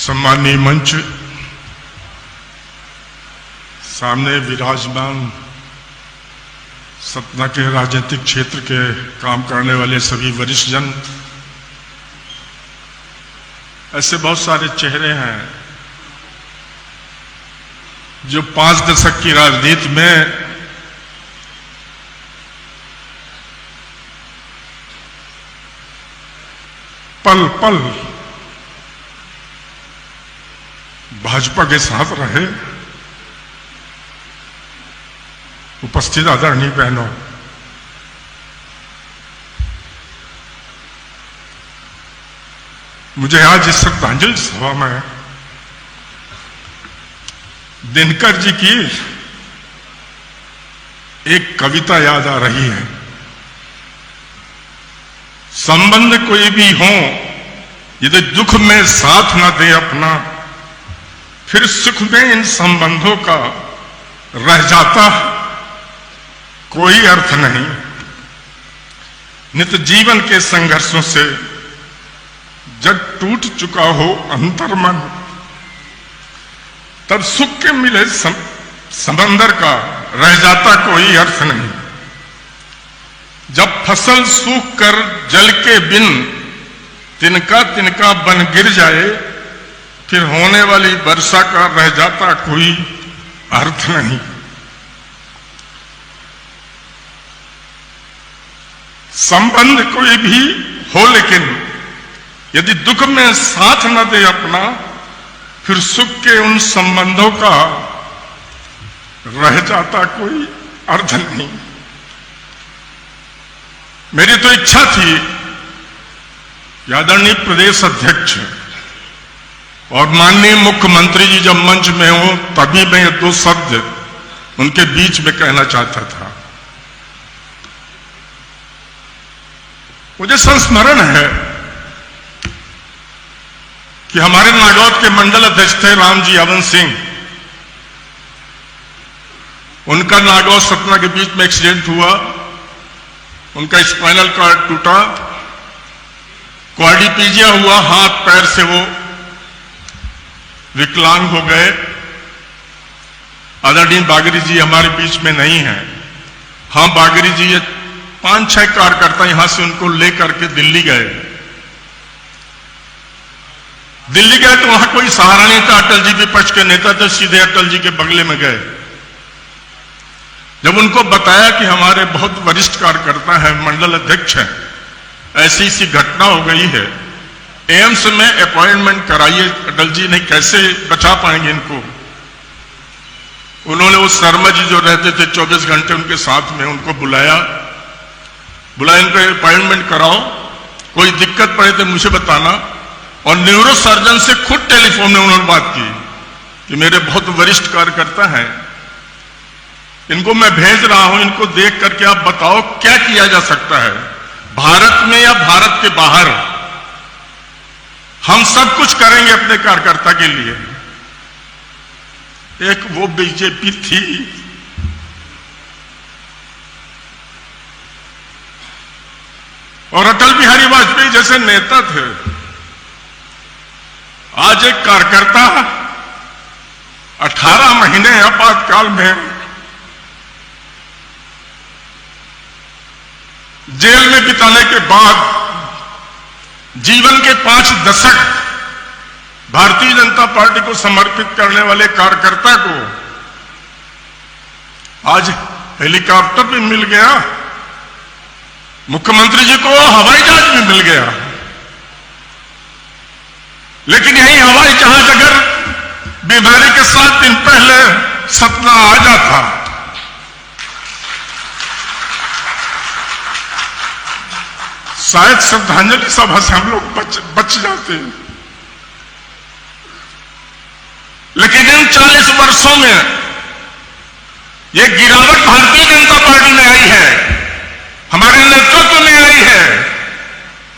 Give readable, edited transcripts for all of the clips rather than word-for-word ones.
सम्मानीय मंच, सामने विराजमान सतना के राजनीतिक क्षेत्र के काम करने वाले सभी वरिष्ठ जन, ऐसे बहुत सारे चेहरे हैं जो 5 दशक की राजनीति में पल पल भाजपा के साथ रहे। उपस्थित आदरणीय बहनों, मुझे आज इस श्रद्धांजलि सभा में दिनकर जी की एक कविता याद आ रही है। संबंध कोई भी हो यदि दुख में साथ न दे अपना, फिर सुख में इन संबंधों का रह जाता कोई अर्थ नहीं। नित्य जीवन के संघर्षों से जब टूट चुका हो अंतर्मन, तब सुख के मिले समंदर का रह जाता कोई अर्थ नहीं। जब फसल सूख कर जल के बिन तिनका तिनका बन गिर जाए, फिर होने वाली वर्षा का रह जाता कोई अर्थ नहीं। संबंध कोई भी हो लेकिन यदि दुख में साथ न दे अपना, फिर सुख के उन संबंधों का रह जाता कोई अर्थ नहीं। मेरी तो इच्छा थी कि आदरणीय प्रदेश अध्यक्ष और माननीय मुख्यमंत्री जी जब मंच में हो तभी मैं ये 2 शब्द उनके बीच में कहना चाहता था। मुझे संस्मरण है कि हमारे नागौद के मंडल अध्यक्ष थे रामजी यावन सिंह। उनका नागौद सतना के बीच में एक्सीडेंट हुआ, उनका स्पाइनल कॉर्ड टूटा, क्वाड्रिप्लीजिया हुआ, हाथ पैर से वो विकलांग हो गए। आदरणीय बागरी जी हमारे बीच में नहीं है। हाँ, बागरी जी ये 5-6 कार्यकर्ता यहां से उनको लेकर के दिल्ली गए। दिल्ली गए तो वहां कोई सहारा नहीं था, अटल जी विपक्ष के नेता थे, सीधे अटल जी के बगले में गए। जब उनको बताया कि हमारे बहुत वरिष्ठ कार्यकर्ता हैं, मंडल अध्यक्ष हैं, ऐसी सी घटना हो गई है, एम्स में अपॉइंटमेंट कराइए, अटल जी नहीं कैसे बचा पाएंगे इनको। उन्होंने वो शर्मा जी जो रहते थे 24 घंटे उनके साथ में, उनको बुलाया, इनको अपॉइंटमेंट कराओ, कोई दिक्कत पड़े तो मुझे बताना। और न्यूरो सर्जन से खुद टेलीफोन में उन्होंने बात की कि मेरे बहुत वरिष्ठ कार्यकर्ता हैं, इनको मैं भेज रहा हूं, इनको देख करके आप बताओ क्या किया जा सकता है भारत में या भारत के बाहर। हम सब कुछ करेंगे अपने कार्यकर्ता के लिए। एक वो बीजेपी थी और अटल बिहारी वाजपेयी जैसे नेता थे। आज एक कार्यकर्ता 18 महीने आपातकाल में जेल में बिताने के बाद जीवन के 5 दशक भारतीय जनता पार्टी को समर्पित करने वाले कार्यकर्ता को आज हेलीकॉप्टर भी मिल गया, मुख्यमंत्री जी को हवाई जहाज भी मिल गया। लेकिन यही हवाई जहाज अगर बीमारी के 7 दिन पहले सतना आ जाता, शायद श्रद्धांजलि सभा से हम लोग बच जाते। लेकिन इन 40 वर्षों में यह गिरावट भारतीय जनता पार्टी में आई है, हमारे नेतृत्व में आई है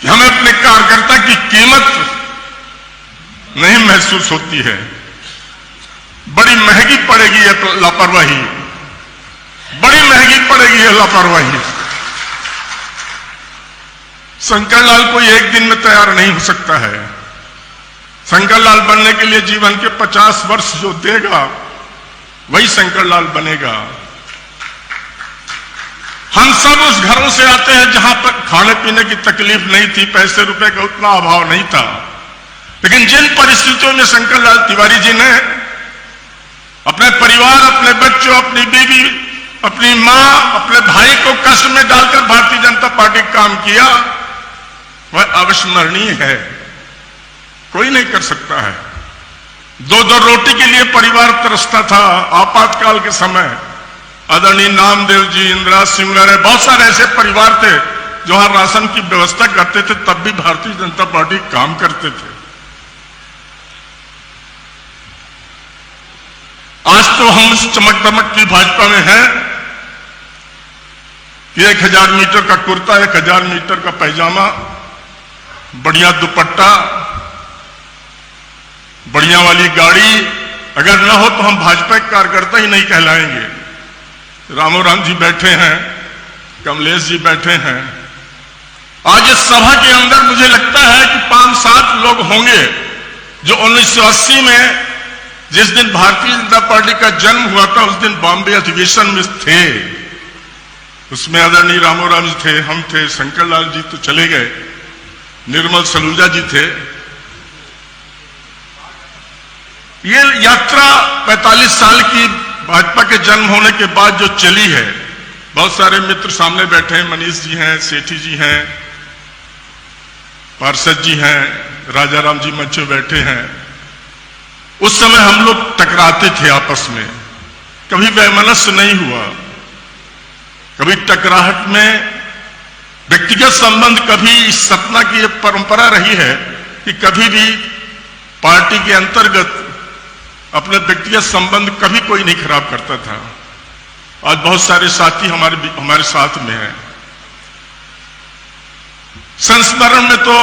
कि हमें अपने कार्यकर्ता की कीमत नहीं महसूस होती है। बड़ी महंगी पड़ेगी यह लापरवाही, बड़ी महंगी पड़ेगी यह लापरवाही। शंकर लाल कोई एक दिन में तैयार नहीं हो सकता है। शंकरलाल बनने के लिए जीवन के 50 वर्ष जो देगा वही शंकरलाल बनेगा। हम सब उस घरों से आते हैं जहां पर खाने पीने की तकलीफ नहीं थी, पैसे रुपए का उतना अभाव नहीं था, लेकिन जिन परिस्थितियों में शंकरलाल तिवारी जी ने अपने परिवार, अपने बच्चों, अपनी बीवी, अपनी मां, अपने भाई को कष्ट में डालकर भारतीय जनता पार्टी का काम किया, वह अविस्मरणीय है, कोई नहीं कर सकता है। दो दो रोटी के लिए परिवार तरसता था आपातकाल के समय। आदरणीय नामदेव जी, इंदिरा सिंह, बहुत सारे ऐसे परिवार थे जो वहां राशन की व्यवस्था करते थे, तब भी भारतीय जनता पार्टी काम करते थे। आज तो हम इस चमक दमक की भाजपा में हैं कि 1000 मीटर का कुर्ता, 1000 मीटर का पैजामा, बढ़िया दुपट्टा, बढ़िया वाली गाड़ी अगर ना हो तो हम भाजपा के कार्यकर्ता ही नहीं कहलाएंगे। रामोराम जी बैठे हैं, कमलेश जी बैठे हैं। आज इस सभा के अंदर मुझे लगता है कि 5-7 लोग होंगे जो 1980 में जिस दिन भारतीय जनता पार्टी का जन्म हुआ था उस दिन बॉम्बे अधिवेशन में थे। उसमें आदरणीय रामोराम जी थे, हम थे, शंकरलाल जी तो चले गए, निर्मल सलूजा जी थे। ये यात्रा 45 साल की भाजपा के जन्म होने के बाद जो चली है, बहुत सारे मित्र सामने बैठे हैं, मनीष जी हैं, सेठी जी हैं, पार्षद जी हैं, राजाराम जी मंच में बैठे हैं। उस समय हम लोग टकराते थे आपस में, कभी वैमनस्य नहीं हुआ, कभी टकराहट में व्यक्तिगत संबंध, कभी इस सपना की एक परंपरा रही है कि कभी भी पार्टी के अंतर्गत अपने व्यक्तिगत संबंध कभी कोई नहीं खराब करता था। आज बहुत सारे साथी हमारे साथ में हैं। संस्मरण में तो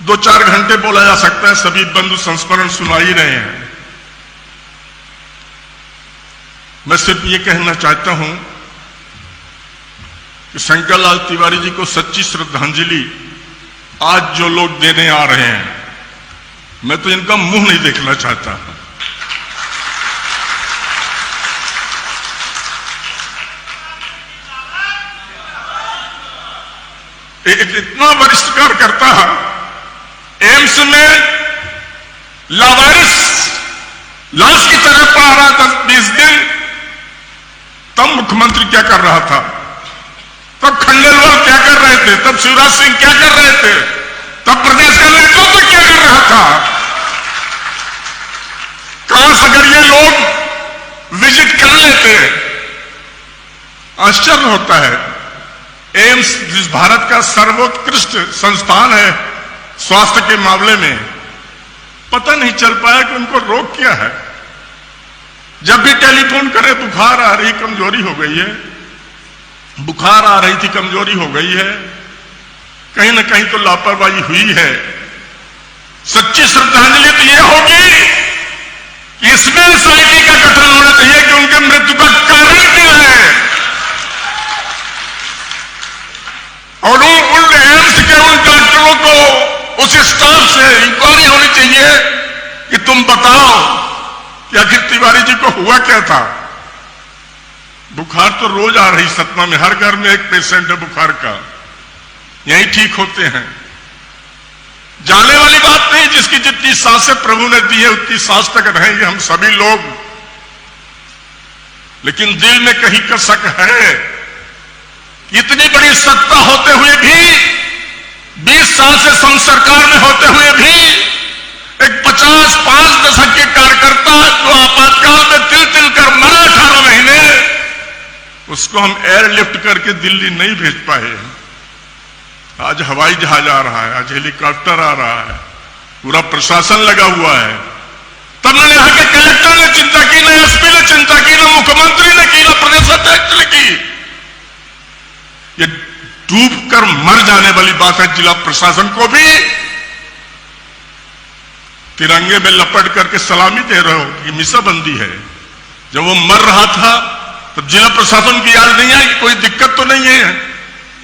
2-4 घंटे बोला जा सकता है, सभी बंधु संस्मरण सुना ही रहे हैं। मैं सिर्फ ये कहना चाहता हूं कि शंकरलाल तिवारी जी को सच्ची श्रद्धांजलि आज जो लोग देने आ रहे हैं, मैं तो इनका मुंह नहीं देखना चाहता। इतना वरिष्ठ कार्यकर्ता एम्स में लावारिस लाश की तरह पड़ा रहा था 20 दिन, तब मुख्यमंत्री क्या कर रहा था, तब खंडेलवाल क्या कर रहे थे, तब शिवराज सिंह क्या कर रहे थे, तब प्रदेश का नेतृत्व क्या कर रहा था। काश अगर ये लोग विजिट कर लेते, आश्चर्य होता है। एम्स जिस भारत का सर्वोत्कृष्ट संस्थान है स्वास्थ्य के मामले में, पता नहीं चल पाया कि उनको रोग क्या है। जब भी टेलीफोन करे बुखार आ रही, कमजोरी हो गई है, बुखार आ रही थी, कमजोरी हो गई है, कहीं ना कहीं तो लापरवाही हुई है। सच्ची श्रद्धांजलि तो यह होगी कि इसमें सोसाइटी का गठन होना चाहिए कि उनके मृत्यु का कारण क्या है, और उन एम्स के उन डॉक्टरों को, उस स्टाफ से इंक्वायरी होनी चाहिए कि तुम बताओ कि आखिर तिवारी जी को हुआ क्या था। बुखार तो रोज आ रही सतना में, हर घर में एक पेशेंट है बुखार का, यही ठीक होते हैं। जाने वाली बात नहीं, जिसकी जितनी सांसें प्रभु ने दी है उतनी सांस तक रहेंगे हम सभी लोग, लेकिन दिल में कहीं का शक है। इतनी बड़ी सत्ता होते हुए भी, 20 साल से संघ सरकार में होते हुए भी, एक 55 दशक के कार्यकर्ता जो आपातकाल में तिल तिल कर मरा 18 महीने, उसको हम एयरलिफ्ट करके दिल्ली नहीं भेज पाए। आज हवाई जहाज आ रहा है, आज हेलीकॉप्टर आ रहा है, पूरा प्रशासन लगा हुआ है। तब मैंने यहाँ के कलेक्टर ने चिंता की, ना एसपी ने चिंता की, ना मुख्यमंत्री ने की, ना प्रदेश अध्यक्ष ने की। ये डूब कर मर जाने वाली बात है। जिला प्रशासन को भी तिरंगे में लपट करके सलामी दे रहे हो, ये मीसाबंदी है। जब वो मर रहा था तब जिला प्रशासन की याद नहीं आई कि कोई दिक्कत तो नहीं है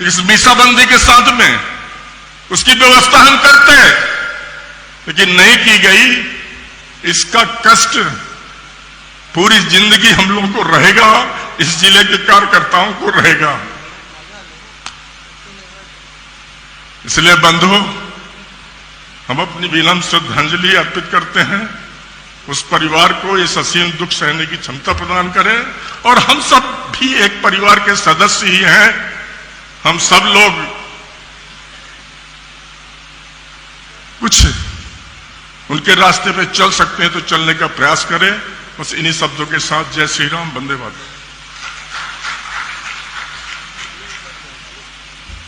इस मीसाबंदी के साथ में, उसकी व्यवस्था हम करते हैं। लेकिन नहीं की गई, इसका कष्ट पूरी जिंदगी हम लोगों को रहेगा, इस जिले के कार्यकर्ताओं को रहेगा। इसलिए बंधुओं, हम अपनी विनम्र श्रद्धांजलि अर्पित करते हैं। उस परिवार को इस असीम दुख सहने की क्षमता प्रदान करें, और हम सब भी एक परिवार के सदस्य ही हैं। हम सब लोग कुछ उनके रास्ते पे चल सकते हैं तो चलने का प्रयास करें। बस इन्हीं शब्दों के साथ जय श्री राम, वंदे मातरम।